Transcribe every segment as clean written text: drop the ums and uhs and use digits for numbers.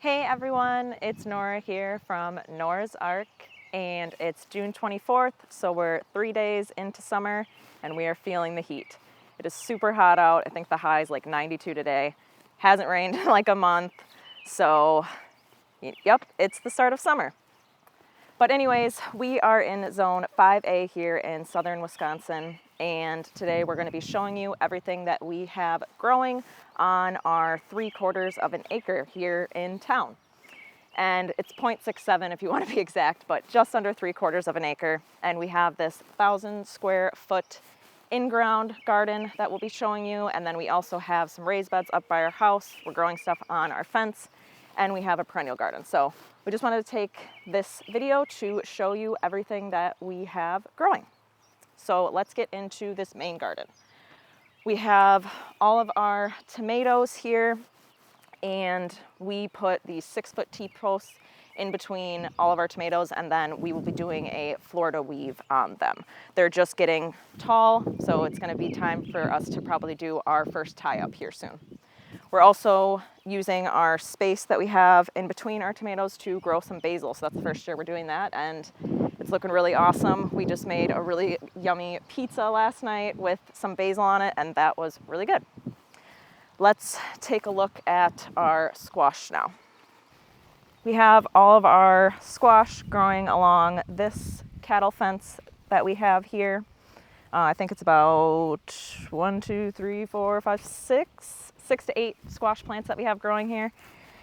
Hey everyone, it's Nora here from Nora's Ark, and it's June 24th, so we're 3 days into summer and we are feeling the heat. It is super hot out. I think the high is like 92 today. Hasn't rained in like a month, so yep, it's the start of summer. But anyways, we are in zone 5A here in southern Wisconsin, and today we're going to be showing you everything that we have growing on our 3/4 of an acre here in town. And it's 0.67 if you want to be exact, but just under 3/4 of an acre. And we have this 1,000 square foot in-ground garden that we'll be showing you. And then we also have some raised beds up by our house. We're growing stuff on our fence, and we have a perennial garden. So we just wanted to take this video to show you everything that we have growing. So let's get into this main garden. We have all of our tomatoes here, and we put these 6-foot T-posts in between all of our tomatoes, and then we will be doing a Florida weave on them. They're just getting tall, so it's going to be time for us to probably do our first tie-up here soon. We're also using our space that we have in between our tomatoes to grow some basil. So that's the first year we're doing that, and it's looking really awesome. We just made a really yummy pizza last night with some basil on it, and that was really good. Let's take a look at our squash now. We have all of our squash growing along this cattle fence that we have here. I think it's about 6 to 8 squash plants that we have growing here.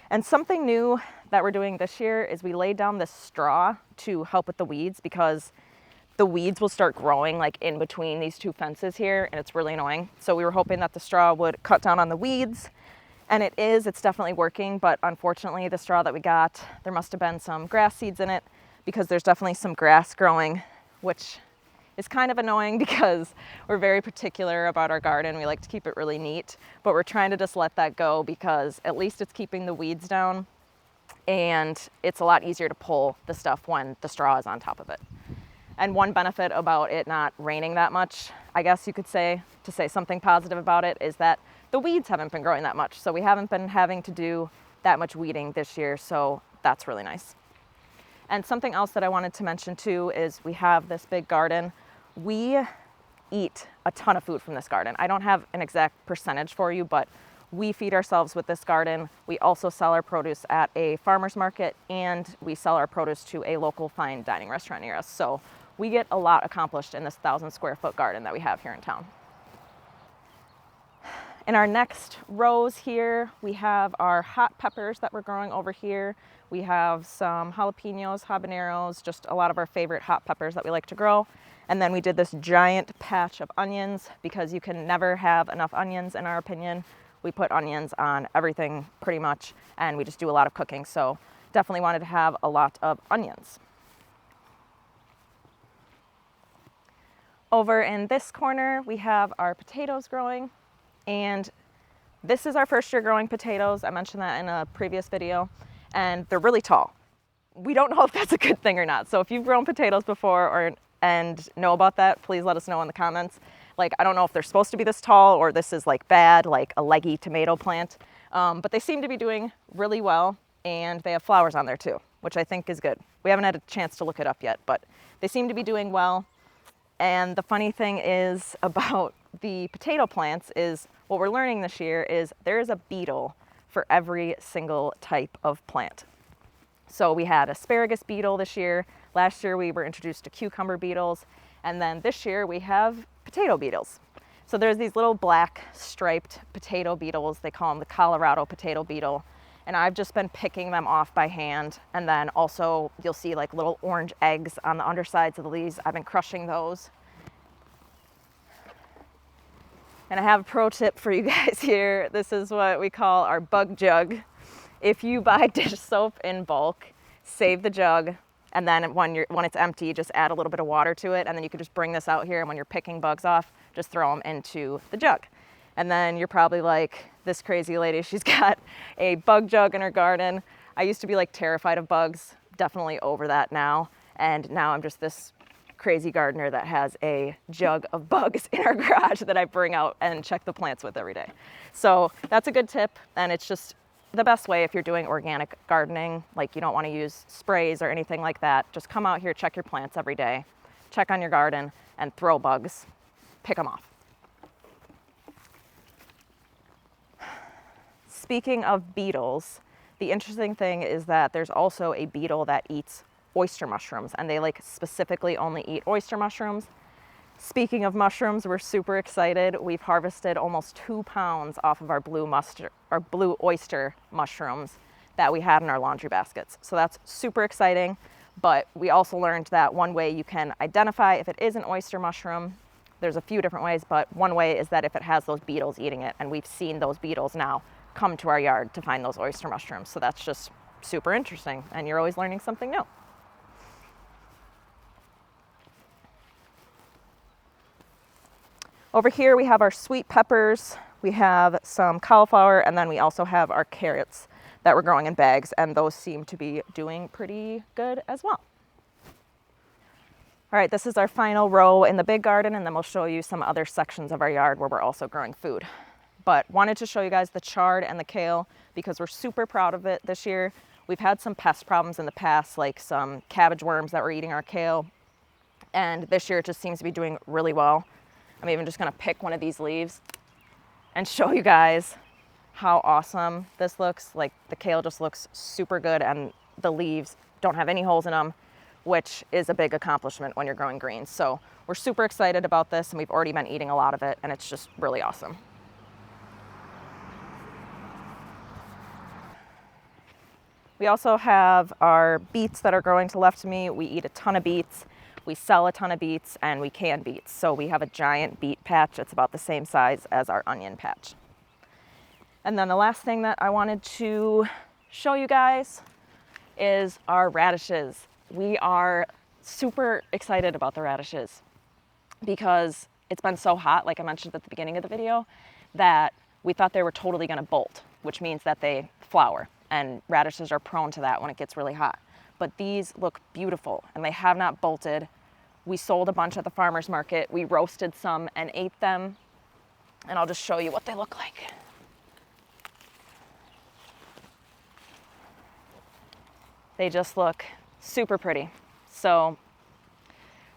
And something new that we're doing this year is we laid down this straw to help with the weeds, because the weeds will start growing like in between these two fences here, and it's really annoying. So we were hoping that the straw would cut down on the weeds, and it's definitely working. But unfortunately, the straw that we got, there must have been some grass seeds in it, because there's definitely some grass growing, which is kind of annoying because we're very particular about our garden. We like to keep it really neat, but we're trying to just let that go, because at least it's keeping the weeds down, and it's a lot easier to pull the stuff when the straw is on top of it. And one benefit about it not raining that much, I guess you could say, to say something positive about it, is that the weeds haven't been growing that much. So we haven't been having to do that much weeding this year, so that's really nice. And something else that I wanted to mention too is we have this big garden. We eat a ton of food from this garden. I don't have an exact percentage for you, but we feed ourselves with this garden. We also sell our produce at a farmer's market, and we sell our produce to a local fine dining restaurant near us. So we get a lot accomplished in this 1,000 square foot garden that we have here in town. In our next rows here, we have our hot peppers that we're growing over here. We have some jalapenos, habaneros, just a lot of our favorite hot peppers that we like to grow. And then we did this giant patch of onions, because you can never have enough onions, in our opinion. We put onions on everything pretty much, and we just do a lot of cooking. So definitely wanted to have a lot of onions. Over in this corner, we have our potatoes growing, and this is our first year growing potatoes. I mentioned that in a previous video, and they're really tall. We don't know if that's a good thing or not. So if you've grown potatoes before and know about that, please let us know in the comments. Like, I don't know if they're supposed to be this tall, or this is like bad, like a leggy tomato plant, but they seem to be doing really well, and they have flowers on there too, which I think is good. We haven't had a chance to look it up yet, but they seem to be doing well. And the funny thing is about the potato plants is what we're learning this year is there is a beetle for every single type of plant. So we had asparagus beetle this year. Last year we were introduced to cucumber beetles, and then this year we have potato beetles. So there's these little black striped potato beetles. They call them the Colorado potato beetle. And I've just been picking them off by hand. And then also you'll see like little orange eggs on the undersides of the leaves. I've been crushing those. And I have a pro tip for you guys here. This is what we call our bug jug. If you buy dish soap in bulk, save the jug, and then when it's empty, just add a little bit of water to it, and then you can just bring this out here, and when you're picking bugs off, just throw them into the jug. And then you're probably like, this crazy lady, she's got a bug jug in her garden. I used to be like terrified of bugs, definitely over that now. And now I'm just this crazy gardener that has a jug of bugs in our garage that I bring out and check the plants with every day. So that's a good tip, and it's just the best way if you're doing organic gardening, like you don't want to use sprays or anything like that, just come out here, check your plants every day, check on your garden, and throw bugs, pick them off. Speaking of beetles, the interesting thing is that there's also a beetle that eats oyster mushrooms, and they like specifically only eat oyster mushrooms. Speaking of mushrooms, we're super excited. We've harvested almost 2 pounds off of our blue oyster mushrooms that we had in our laundry baskets. So that's super exciting. But we also learned that one way you can identify if it is an oyster mushroom, there's a few different ways, but one way is that if it has those beetles eating it, and we've seen those beetles now come to our yard to find those oyster mushrooms. So that's just super interesting, and you're always learning something new. Over here we have our sweet peppers, we have some cauliflower, and then we also have our carrots that we're growing in bags, and those seem to be doing pretty good as well. All right, this is our final row in the big garden, and then we'll show you some other sections of our yard where we're also growing food. But wanted to show you guys the chard and the kale because we're super proud of it this year. We've had some pest problems in the past, like some cabbage worms that were eating our kale, and this year it just seems to be doing really well. I'm even just gonna pick one of these leaves and show you guys how awesome this looks. Like the kale just looks super good, and the leaves don't have any holes in them, which is a big accomplishment when you're growing greens. So we're super excited about this, and we've already been eating a lot of it, and it's just really awesome. We also have our beets that are growing to the left of me. We eat a ton of beets. We sell a ton of beets, and we can beets. So we have a giant beet patch. It's about the same size as our onion patch. And then the last thing that I wanted to show you guys is our radishes. We are super excited about the radishes because it's been so hot, like I mentioned at the beginning of the video, that we thought they were totally gonna bolt, which means that they flower, and radishes are prone to that when it gets really hot. But these look beautiful, and they have not bolted. We sold a bunch at the farmer's market. We roasted some and ate them, and I'll just show you what they look like. They just look super pretty. So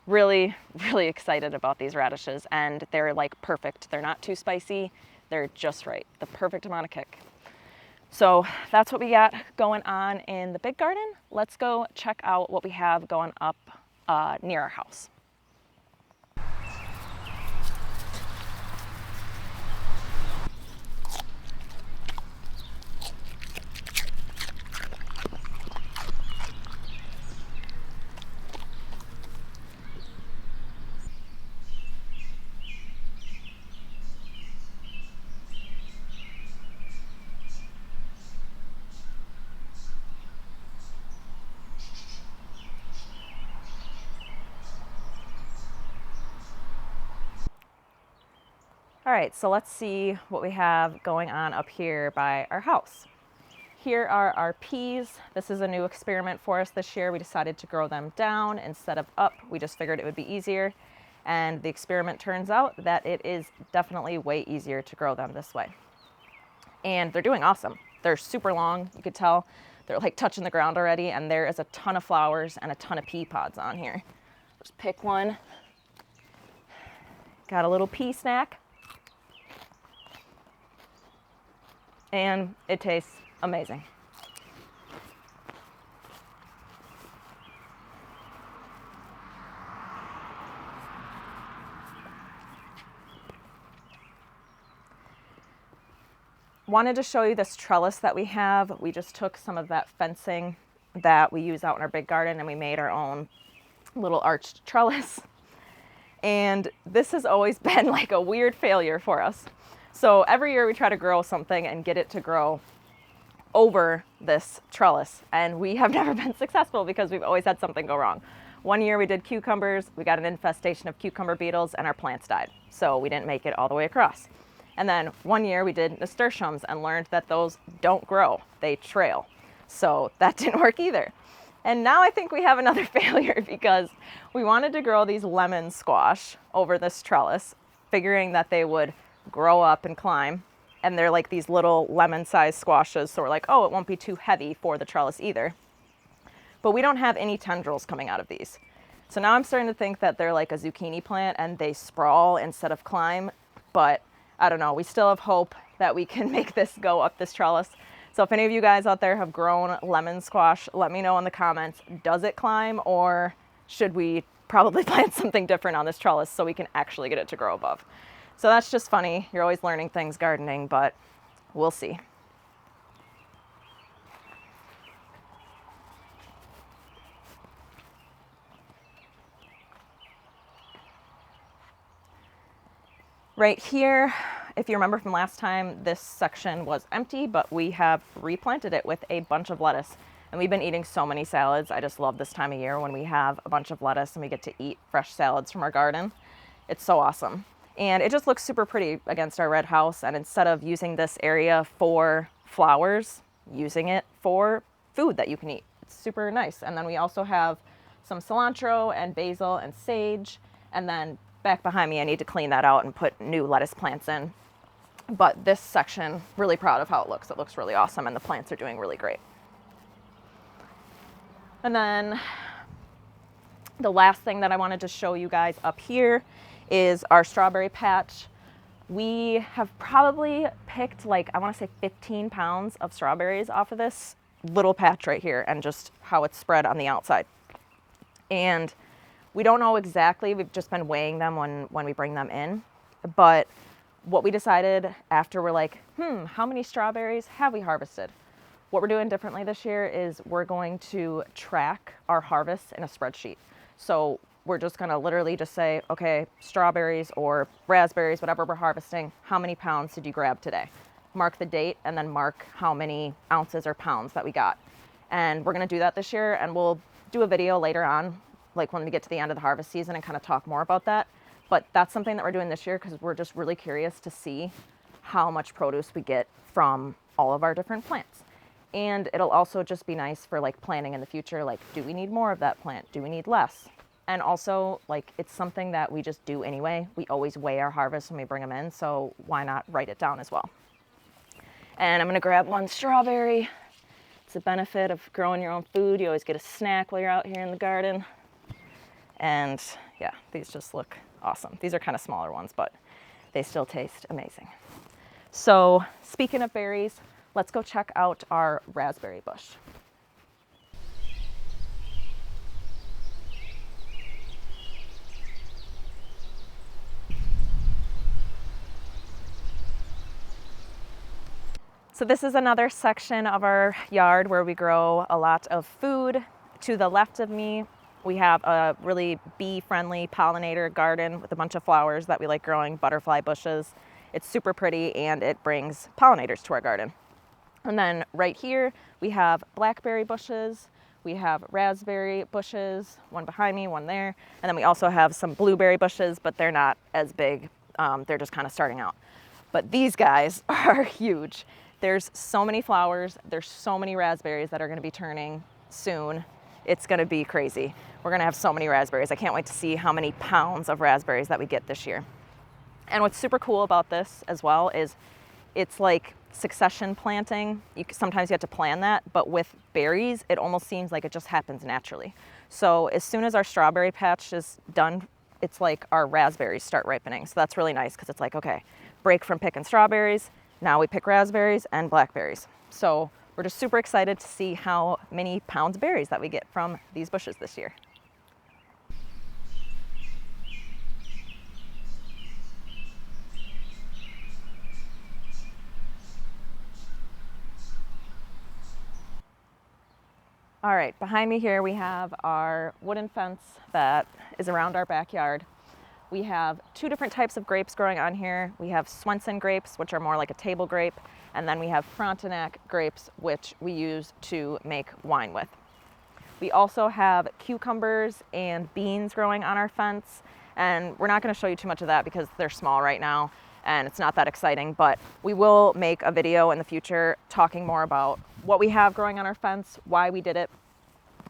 really, really excited about these radishes, and they're like perfect. They're not too spicy. They're just right, the perfect amount of kick. So that's what we got going on in the big garden. Let's go check out what we have going up near our house. All right, so let's see what we have going on up here by our house. Here are our peas. This is a new experiment for us this year. We decided to grow them down instead of up. We just figured it would be easier. And the experiment turns out that it is definitely way easier to grow them this way. And they're doing awesome. They're super long, you could tell. They're like touching the ground already, and there is a ton of flowers and a ton of pea pods on here. Just pick one. Got a little pea snack. And it tastes amazing. Wanted to show you this trellis that we have. We just took some of that fencing that we use out in our big garden, and we made our own little arched trellis. And this has always been like a weird failure for us. So every year we try to grow something and get it to grow over this trellis, and we have never been successful because we've always had something go wrong. One year we did cucumbers, we got an infestation of cucumber beetles, and our plants died. So we didn't make it all the way across. And then one year we did nasturtiums and learned that those don't grow, they trail. So that didn't work either. And now I think we have another failure because we wanted to grow these lemon squash over this trellis, figuring that they would grow up and climb. and they're like these little lemon-sized squashes, so we're like, oh, it won't be too heavy for the trellis either. But we don't have any tendrils coming out of these. So now I'm starting to think that they're like a zucchini plant and they sprawl instead of climb, but I don't know, we still have hope that we can make this go up this trellis. So if any of you guys out there have grown lemon squash, let me know in the comments, does it climb, or should we probably plant something different on this trellis so we can actually get it to grow above? So that's just funny. You're always learning things gardening, but we'll see. Right here, if you remember from last time, this section was empty, but we have replanted it with a bunch of lettuce. And we've been eating so many salads. I just love this time of year when we have a bunch of lettuce and we get to eat fresh salads from our garden. It's so awesome. And it just looks super pretty against our red house. And instead of using this area for flowers, using it for food that you can eat. It's super nice. And then we also have some cilantro and basil and sage. And then back behind me, I need to clean that out and put new lettuce plants in. But this section, really proud of how it looks. It looks really awesome and the plants are doing really great. And then the last thing that I wanted to show you guys up here is our strawberry patch. We have probably picked like, I want to say 15 pounds of strawberries off of this little patch right here and just how it's spread on the outside. And we don't know exactly, we've just been weighing them when we bring them in. But what we decided after, we're like, how many strawberries have we harvested? What we're doing differently this year is we're going to track our harvests in a spreadsheet. So we're just gonna literally just say, okay, strawberries or raspberries, whatever we're harvesting, how many pounds did you grab today? Mark the date and then mark how many ounces or pounds that we got. And we're gonna do that this year, and we'll do a video later on, like when we get to the end of the harvest season, and kind of talk more about that. But that's something that we're doing this year because we're just really curious to see how much produce we get from all of our different plants. And it'll also just be nice for like planning in the future, like, do we need more of that plant? Do we need less? And also, like, it's something that we just do anyway. We always weigh our harvest when we bring them in, so why not write it down as well? And I'm gonna grab one strawberry. It's a benefit of growing your own food. You always get a snack while you're out here in the garden. And yeah, these just look awesome. These are kind of smaller ones, but they still taste amazing. So speaking of berries, let's go check out our raspberry bush. So this is another section of our yard where we grow a lot of food. To the left of me, we have a really bee-friendly pollinator garden with a bunch of flowers that we like growing, butterfly bushes. It's super pretty and it brings pollinators to our garden. And then right here, we have blackberry bushes, we have raspberry bushes, one behind me, one there. And then we also have some blueberry bushes, but they're not as big. They're just kind of starting out. But these guys are huge. There's so many flowers. There's so many raspberries that are gonna be turning soon. It's gonna be crazy. We're gonna have so many raspberries. I can't wait to see how many pounds of raspberries that we get this year. And what's super cool about this as well is it's like succession planting. Sometimes you have to plan that, but with berries, it almost seems like it just happens naturally. So as soon as our strawberry patch is done, it's like our raspberries start ripening. So that's really nice because it's like, okay, break from picking strawberries. Now we pick raspberries and blackberries. So we're just super excited to see how many pounds of berries that we get from these bushes this year. All right, behind me here we have our wooden fence that is around our backyard. We have two different types of grapes growing on here. We have Swenson grapes, which are more like a table grape, and then we have Frontenac grapes, which we use to make wine with. We also have cucumbers and beans growing on our fence, and we're not going to show you too much of that because they're small right now and it's not that exciting, but we will make a video in the future talking more about what we have growing on our fence, why we did it,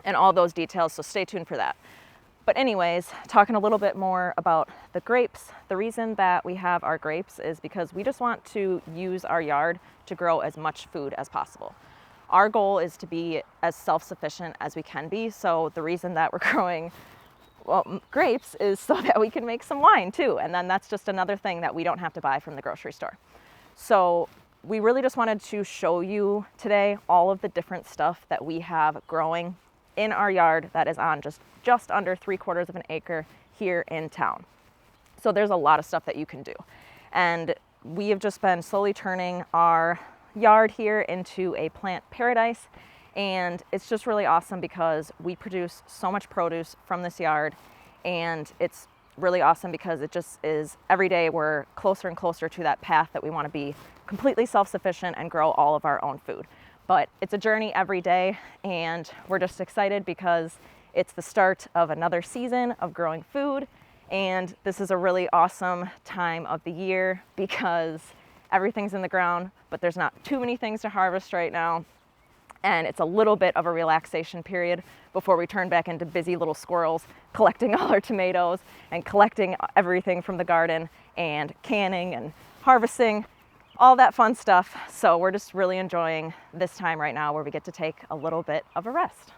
and all those details, so stay tuned for that. But anyways, talking a little bit more about the grapes, the reason that we have our grapes is because we just want to use our yard to grow as much food as possible. Our goal is to be as self-sufficient as we can be. So the reason that we're growing, well, grapes is so that we can make some wine too. And then that's just another thing that we don't have to buy from the grocery store. So we really just wanted to show you today all of the different stuff that we have growing in our yard that is on just under 3/4 of an acre here in town. So there's a lot of stuff that you can do. And we have just been slowly turning our yard here into a plant paradise. And it's just really awesome because we produce so much produce from this yard. And it's really awesome because it just is every day we're closer and closer to that path that we want to be completely self-sufficient and grow all of our own food. But it's a journey every day, and we're just excited because it's the start of another season of growing food. And this is a really awesome time of the year because everything's in the ground, but there's not too many things to harvest right now. And it's a little bit of a relaxation period before we turn back into busy little squirrels collecting all our tomatoes and collecting everything from the garden and canning and harvesting, all that fun stuff. So we're just really enjoying this time right now where we get to take a little bit of a rest.